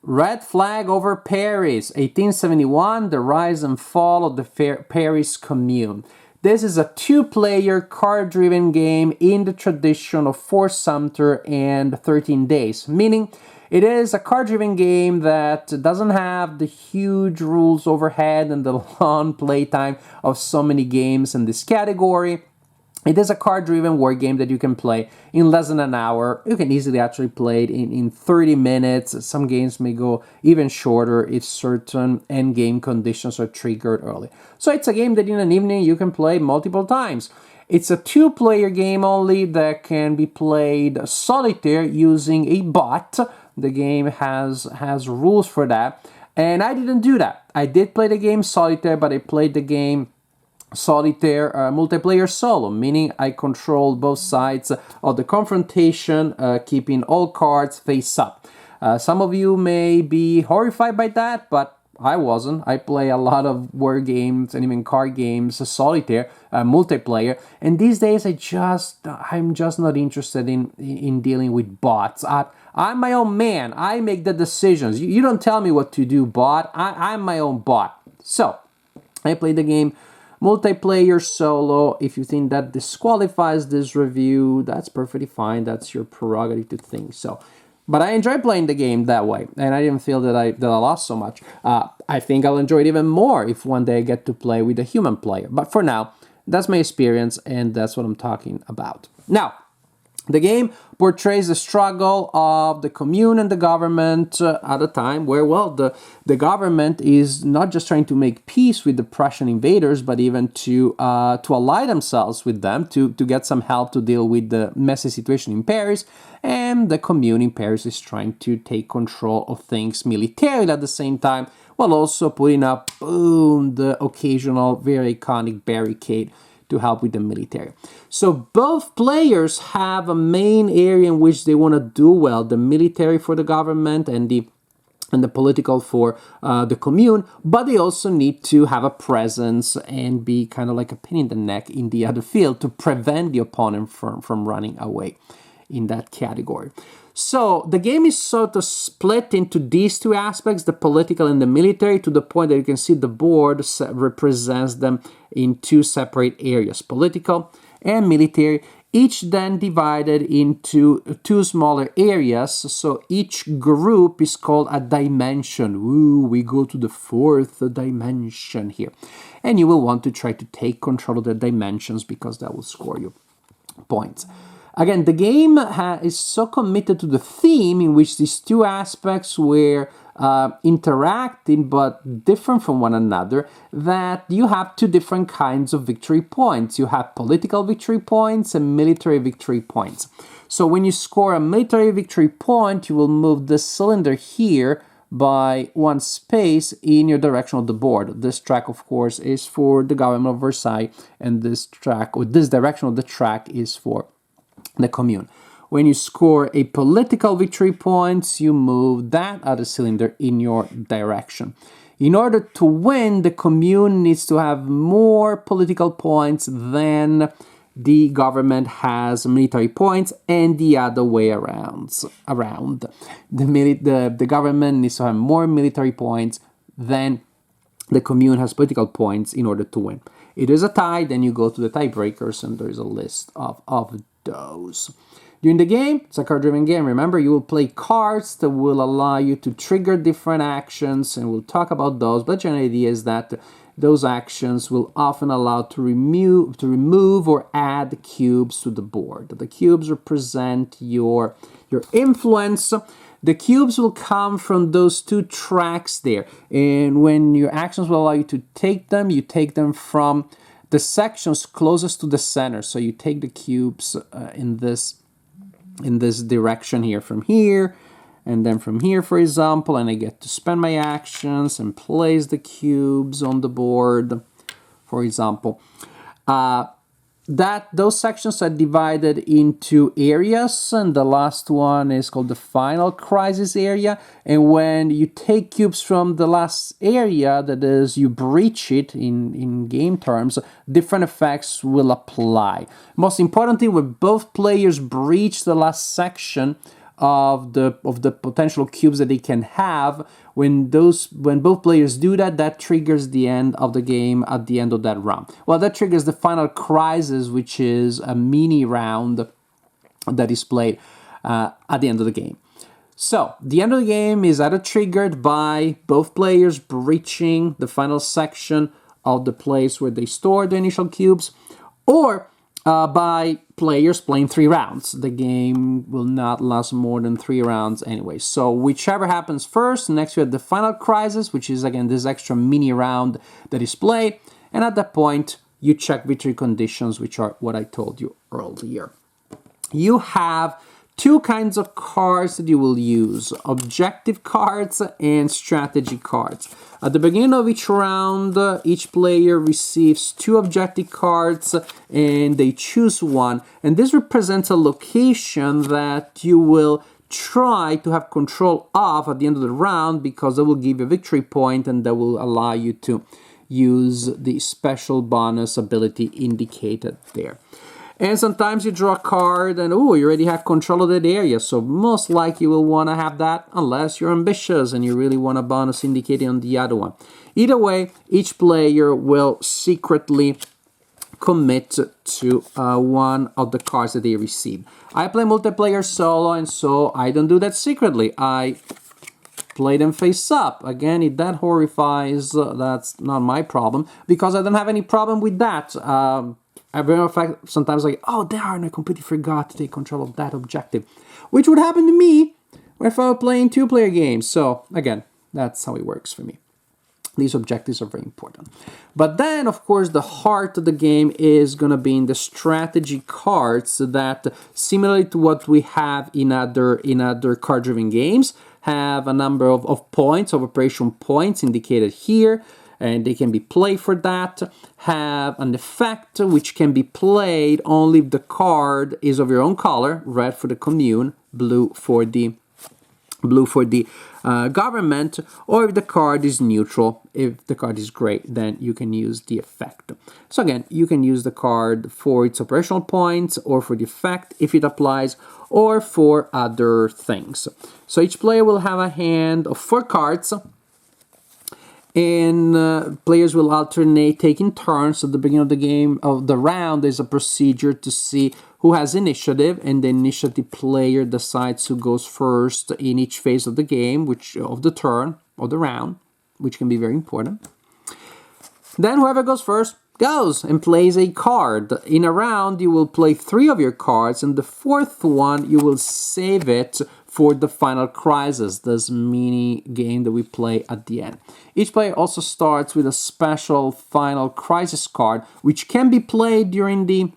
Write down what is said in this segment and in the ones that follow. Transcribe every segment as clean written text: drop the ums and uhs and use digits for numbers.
Red Flag over Paris, 1871, the rise and fall of the Paris Commune. This is a two-player card-driven game in the tradition of Fort Sumter and 13 Days, meaning it is a card-driven game that doesn't have the huge rules overhead and the long playtime of so many games in this category. It is a card-driven war game that you can play in less than an hour. You can easily actually play it in 30 minutes. Some games may go even shorter if certain endgame conditions are triggered early. So it's a game that in an evening you can play multiple times. It's a two-player game only that can be played solitaire using a bot. The game has rules for that. And I didn't do that. I did play the game solitaire, but I played the game solitaire multiplayer solo, meaning I control both sides of the confrontation, keeping all cards face up. Some of you may be horrified by that, but I wasn't. I play a lot of war games and even card games, solitaire, multiplayer, and these days I'm just not interested in dealing with bots. I'm my own man. I make the decisions. You don't tell me what to do, bot. I'm my own bot. So I play the game multiplayer solo. If you think that disqualifies this review, that's perfectly fine. That's your prerogative to think so. But I enjoy playing the game that way, and I didn't feel that I lost so much. I think I'll enjoy it even more if one day I get to play with a human player. But for now, that's my experience, and that's what I'm talking about. Now, the game portrays the struggle of the commune and the government at a time where, well, the government is not just trying to make peace with the Prussian invaders, but even to ally themselves with them to get some help to deal with the messy situation in Paris. And the commune in Paris is trying to take control of things militarily at the same time, while also putting up, boom, the occasional very iconic barricade to help with the military. So both players have a main area in which they want to do well, the military for the government and the political for the commune, but they also need to have a presence and be kind of like a pin in the neck in the other field to prevent the opponent from running away in that category. So the game is sort of split into these two aspects, the political and the military, to the point that you can see the board represents them in two separate areas, political and military, each then divided into two smaller areas. So each group is called a dimension. Ooh, we go to the fourth dimension here. And you will want to try to take control of the dimensions because that will score you points. Again, the game is so committed to the theme in which these two aspects were interacting but different from one another, that you have two different kinds of victory points. You have political victory points and military victory points. So when you score a military victory point, you will move the cylinder here by one space in your direction of the board. This track, of course, is for the government of Versailles, and this track, or this direction of the track, is for the commune. When you score a political victory points, you move that other cylinder in your direction. In order to win, the commune needs to have more political points than the government has military points, and the other way around. The government needs to have more military points than the commune has political points in order to win. It is a tie, then you go to the tiebreakers, and there is a list of those. During the game, it's a card-driven game. Remember, you will play cards that will allow you to trigger different actions, and we'll talk about those. But the general idea is that those actions will often allow to remove or add cubes to the board. The cubes represent your influence. The cubes will come from those two tracks there, and when your actions will allow you to take them from the sections closest to the center. So you take the cubes in this direction here, from here, and then from here, for example, and I get to spend my actions and place the cubes on the board, for example. Those sections are divided into areas, and the last one is called the final crisis area. And when you take cubes from the last area, that is, you breach it in game terms, different effects will apply. Most importantly, when both players breach the last section of the potential cubes that they can have. When both players do that, that triggers the end of the game at the end of that round. Well, that triggers the final crisis, which is a mini round that is played at the end of the game. So, the end of the game is either triggered by both players breaching the final section of the place where they store the initial cubes, or by players playing 3 rounds. The game will not last more than 3 rounds anyway. So, whichever happens first, next we have the final crisis, which is again this extra mini round that is played, and at that point, you check victory conditions, which are what I told you earlier. You have 2 kinds of cards that you will use: objective cards and strategy cards. At the beginning of each round, each player receives 2 objective cards and they choose one. And this represents a location that you will try to have control of at the end of the round, because that will give you a victory point and that will allow you to use the special bonus ability indicated there. And sometimes you draw a card and, you already have control of that area. So most likely you will want to have that unless you're ambitious and you really want a bonus indicated on the other one. Either way, each player will secretly commit to one of the cards that they receive. I play multiplayer solo, and so I don't do that secretly. I play them face up. Again, if that horrifies, that's not my problem, because I don't have any problem with that. As a matter of fact, sometimes like, darn, I completely forgot to take control of that objective, which would happen to me if I were playing 2-player games. So again, that's how it works for me. These objectives are very important. But then, of course, the heart of the game is going to be in the strategy cards that, similarly to what we have in other card-driven games, have a number of points, of operation points indicated here, and they can be played for that. Have an effect which can be played only if the card is of your own color: red for the commune, blue for the government, or if the card is neutral. If the card is gray, then you can use the effect. So again, you can use the card for its operational points, or for the effect if it applies, or for other things. So each player will have a hand of 4 cards, and players will alternate taking turns. At the beginning of the game, of the round, there's a procedure to see who has initiative, and the initiative player decides who goes first in each phase of the game, of the turn, or the round, which can be very important. Then whoever goes first goes and plays a card. In a round, you will play 3 of your cards, and the 4th one, you will save it for the final crisis, this mini game that we play at the end. Each player also starts with a special final crisis card, which can be played during the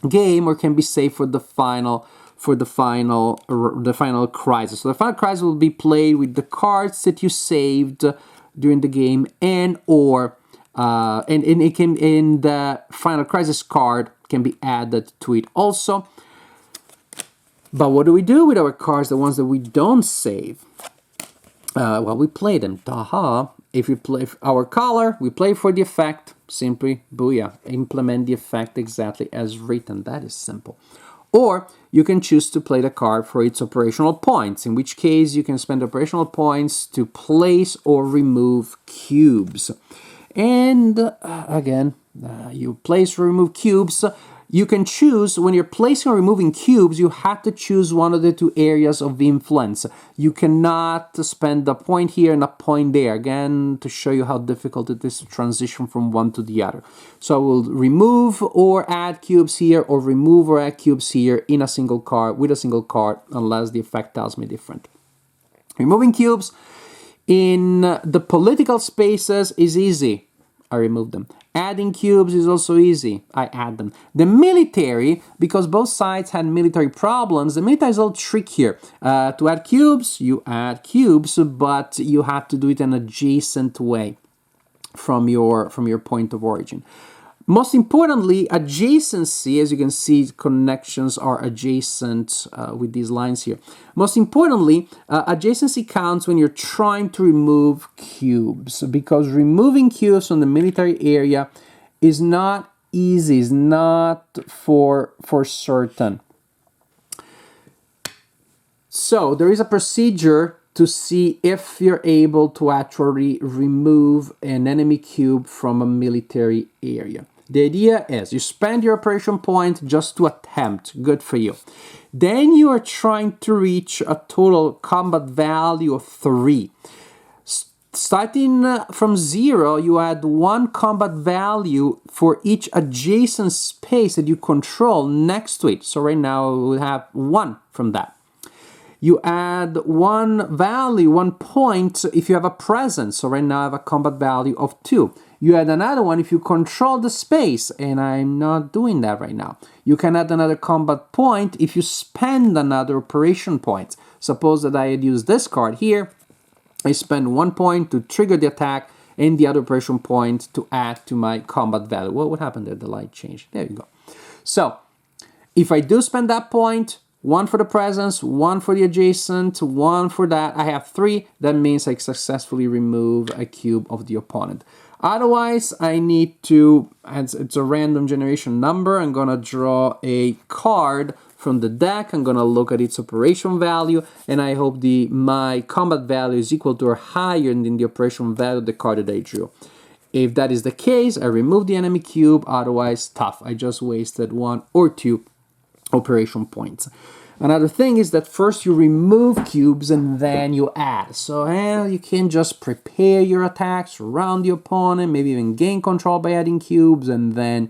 game or can be saved for the final crisis. So the final crisis will be played with the cards that you saved during the game, and it can, in the final crisis card can be added to it also. But what do we do with our cards, the ones that we don't save? Well, we play them. If we play our color, we play for the effect. Simply, booyah, implement the effect exactly as written. That is simple. Or you can choose to play the card for its operational points, in which case you can spend operational points to place or remove cubes. And again, you place or remove cubes. You can choose, when you're placing or removing cubes, you have to choose one of the 2 areas of influence. You cannot spend a point here and a point there, again, to show you how difficult it is to transition from one to the other. So I will remove or add cubes here, or remove or add cubes here in a single card, with a single card, unless the effect tells me different. Removing cubes in the political spaces is easy. I remove them. Adding cubes is also easy. I add them. The military, because both sides had military problems, the military is a little trickier. To add cubes, you add cubes, but you have to do it in an adjacent way from your point of origin. Most importantly, adjacency, as you can see, connections are adjacent with these lines here. Most importantly, adjacency counts when you're trying to remove cubes, because removing cubes from the military area is not easy, is not for certain. So there is a procedure to see if you're able to actually remove an enemy cube from a military area. The idea is you spend your operation point just to attempt. Good for you. Then you are trying to reach a total combat value of 3. Starting from 0, you add 1 combat value for each adjacent space that you control next to it. So right now we have 1 from that. You add 1 value, 1 point if you have a presence. So right now I have a combat value of 2. You add another one if you control the space, and I'm not doing that right now. You can add another combat point if you spend another operation point. Suppose that I had used this card here. I spend 1 point to trigger the attack and the other operation point to add to my combat value. What happened there? The light changed. There you go. So if I do spend that point, 1 for the presence, 1 for the adjacent, 1 for that, I have 3. That means I successfully remove a cube of the opponent. Otherwise, I need to, it's a random generation number, I'm gonna draw a card from the deck, I'm gonna look at its operation value, and I hope my combat value is equal to or higher than the operation value of the card that I drew. If that is the case, I remove the enemy cube, otherwise tough. I just wasted 1 or 2 operation points. Another thing is that first you remove cubes and then you add. So you can just prepare your attacks around the opponent, maybe even gain control by adding cubes and then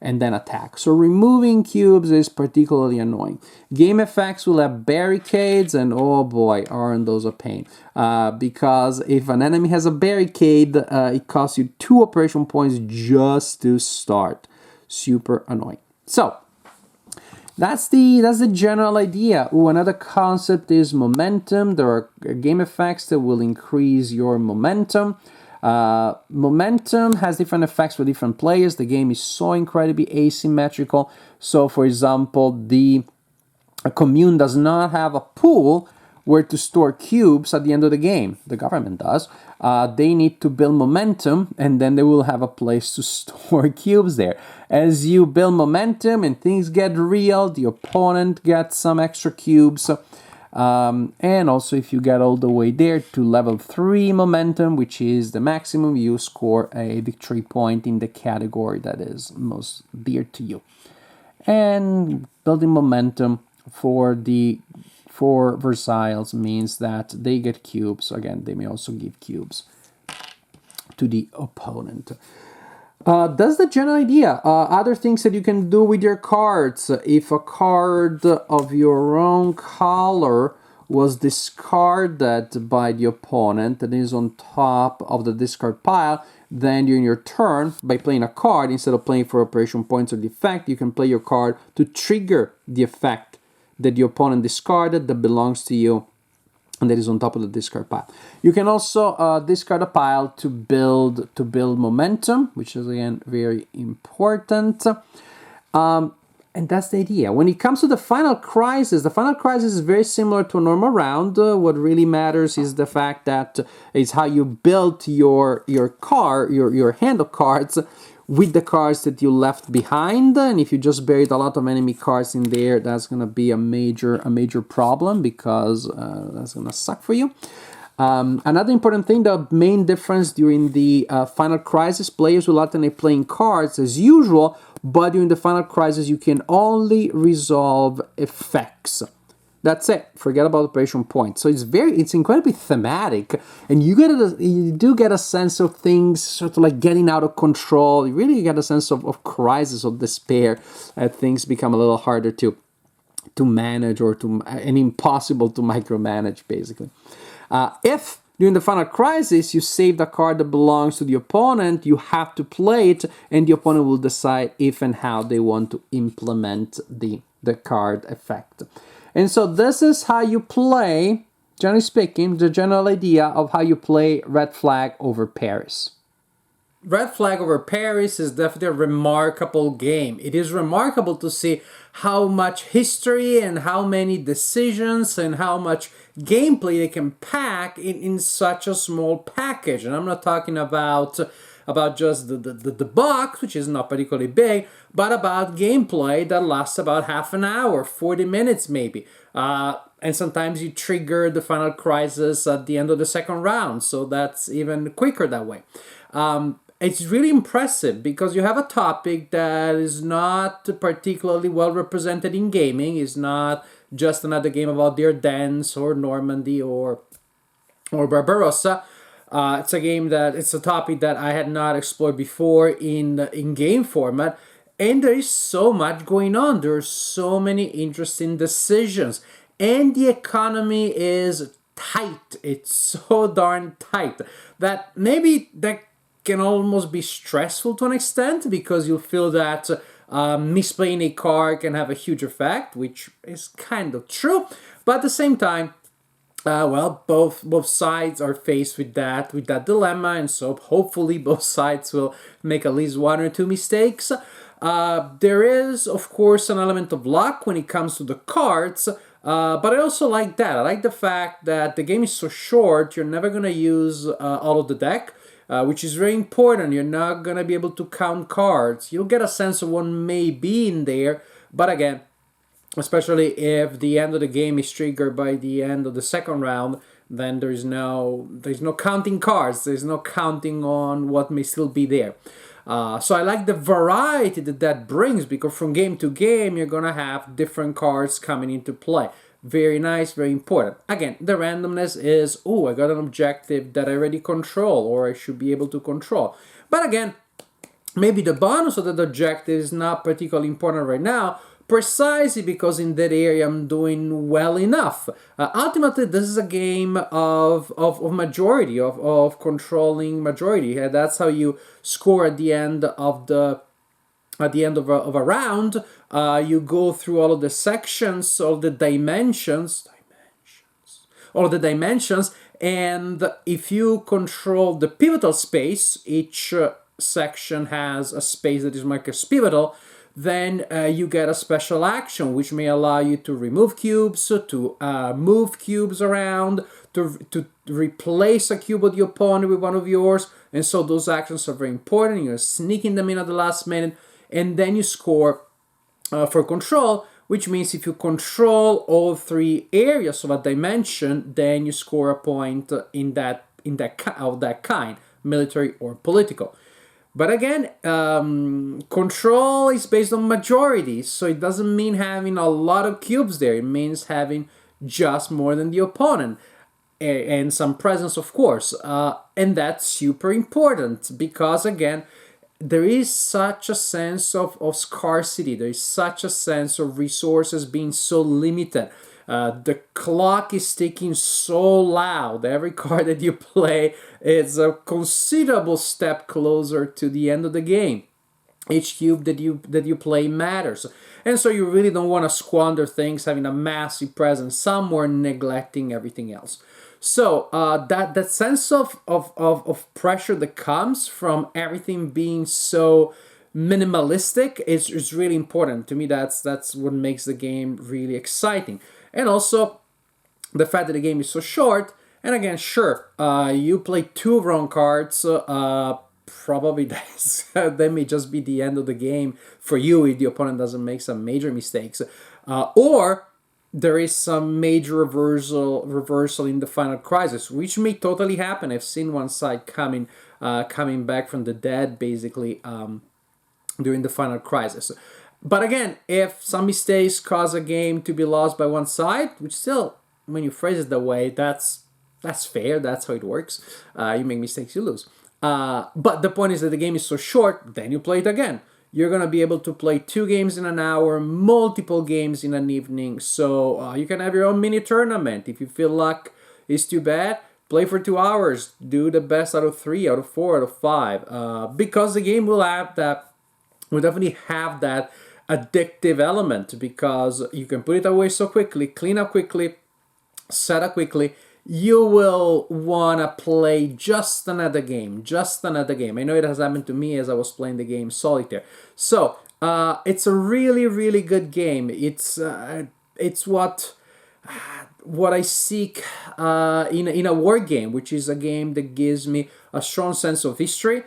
attack. So removing cubes is particularly annoying. Game effects will have barricades, and oh boy, aren't those a pain. Because if an enemy has a barricade, it costs you 2 operation points just to start. Super annoying. So that's the general idea. Another concept is momentum. There are game effects that will increase your momentum. Momentum has different effects for different players. The game is so incredibly asymmetrical. So, for example, the commune does not have a pool where to store cubes at the end of the game. The government does. They need to build momentum, and then they will have a place to store cubes there. As you build momentum and things get real, the opponent gets some extra cubes. And also if you get all the way there to level 3 momentum, which is the maximum, you score a victory point in the category that is most dear to you. And building momentum for Versailles means that they get cubes. Again, they may also give cubes to the opponent. That's the general idea. Other things that you can do with your cards. If a card of your own color was discarded by the opponent and is on top of the discard pile, then during your turn, by playing a card, instead of playing for operation points or the effect, you can play your card to trigger the effect that the opponent discarded that belongs to you and that is on top of the discard pile. You can also discard a pile to build momentum, which is again very important. And that's the idea. When it comes to the final crisis is very similar to a normal round. What really matters is the fact that it's how you build your hand of cards with the cards that you left behind. And if you just buried a lot of enemy cards in there, that's gonna be a major problem, because that's gonna suck for you. Another important thing, the main difference during the final crisis, players will alternate playing cards as usual, but during the final crisis you can only resolve effects. That's it. Forget about operation points. So it's incredibly thematic, and you do get a sense of things sort of like getting out of control. You really get a sense of crisis, of despair. Things become a little harder to manage, and impossible to micromanage, basically. If during the final crisis you save the card that belongs to the opponent, you have to play it, and the opponent will decide if and how they want to implement the card effect. And so this is how you play, generally speaking, the general idea of how you play Red Flag over Paris. Red Flag over Paris is definitely a remarkable game. It is remarkable to see how much history and how many decisions and how much gameplay they can pack in such a small package. And I'm not talking about just the box, which is not particularly big, but about gameplay that lasts about half an hour, 40 minutes maybe. And and sometimes you trigger the final crisis at the end of the second round, so that's even quicker that way. It's really impressive because you have a topic that is not particularly well represented in gaming. It's not just another game about the Ardennes or Normandy or Barbarossa. It's a topic that I had not explored before in game format, and there is so much going on. There are so many interesting decisions, and the economy is tight. It's so darn tight that maybe that can almost be stressful to an extent, because you feel that misplaying a card can have a huge effect, which is kind of true. But at the same time, both sides are faced with that dilemma, and so hopefully both sides will make at least one or two mistakes. There is, of course, an element of luck when it comes to the cards, but I also like that. I like the fact that the game is so short, you're never going to use all of the deck, which is very important. You're not going to be able to count cards. You'll get a sense of what may be in there, but again, especially if the end of the game is triggered by the end of the second round, then there's no counting cards. There's no counting on what may still be there. So I like the variety that brings, because from game to game, you're going to have different cards coming into play. Very nice, very important. Again, the randomness is, I got an objective that I already control, or I should be able to control. But again, maybe the bonus of that objective is not particularly important right now, precisely because in that area I'm doing well enough. Ultimately, this is a game of majority, of controlling majority. That's how you score at the end of a round. You go through all of the sections, all the dimensions, and if you control the pivotal space, each section has a space that is marked as pivotal, then you get a special action which may allow you to remove cubes, to move cubes around, to replace a cube of the opponent with one of yours. And so those actions are very important. You're sneaking them in at the last minute, and then you score for control, which means if you control all three areas of a dimension, then you score a point in that kind, military or political. But again, control is based on majority, so it doesn't mean having a lot of cubes there. It means having just more than the opponent, and some presence, of course. And that's super important, because again, there is such a sense of scarcity. There is such a sense of resources being so limited. The clock is ticking so loud. Every card that you play is a considerable step closer to the end of the game. Each cube that you play matters, and so you really don't want to squander things having a massive presence somewhere, neglecting everything else. So that sense of pressure that comes from everything being so minimalistic is really important to me. That's what makes the game really exciting. And also, the fact that the game is so short, and again, sure, you play two wrong cards, probably that may just be the end of the game for you if the opponent doesn't make some major mistakes. Or there is some major reversal in the final crisis, which may totally happen. I've seen one side coming back from the dead, basically, during the final crisis. But again, if some mistakes cause a game to be lost by one side, which still, when you phrase it that way, that's fair. That's how it works. You make mistakes, you lose. But the point is that the game is so short, then you play it again. You're going to be able to play 2 games in an hour, multiple games in an evening. So you can have your own mini tournament. If you feel luck is too bad, play for 2 hours. Do the best out of 3, out of 4, out of 5. Because the game will definitely have that addictive element, because you can put it away so quickly, clean up quickly, set up quickly. You will want to play just another game. I know it has happened to me as I was playing the game Solitaire. So it's a really, really good game. It's what I seek in a war game, which is a game that gives me a strong sense of history,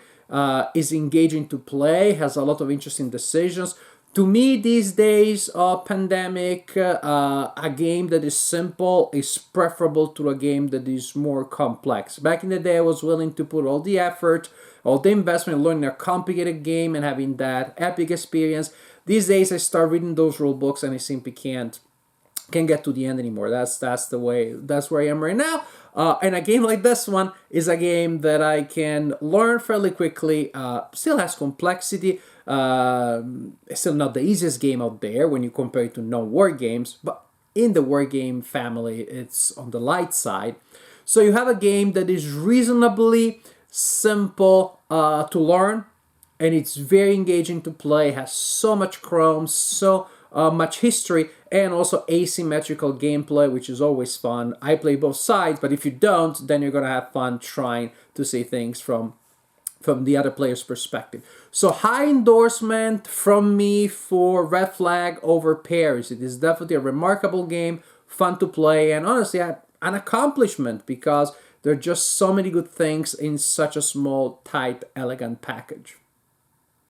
is engaging to play, has a lot of interesting decisions. To me, these days of pandemic, a game that is simple is preferable to a game that is more complex. Back in the day, I was willing to put all the effort, all the investment, learning a complicated game and having that epic experience. These days, I start reading those rule books and I simply can't get to the end anymore. That's the way. That's where I am right now. And a game like this one is a game that I can learn fairly quickly. Still has complexity. It's still not the easiest game out there when you compare it to non-war games, but in the war game family, it's on the light side. So you have a game that is reasonably simple to learn, and it's very engaging to play. It has so much chrome, so much history, and also asymmetrical gameplay, which is always fun. I play both sides, but if you don't, then you're gonna have fun trying to see things from the other player's perspective. So high endorsement from me for Red Flag over Paris. It is definitely a remarkable game, fun to play, and honestly an accomplishment because there are just so many good things in such a small, tight, elegant package.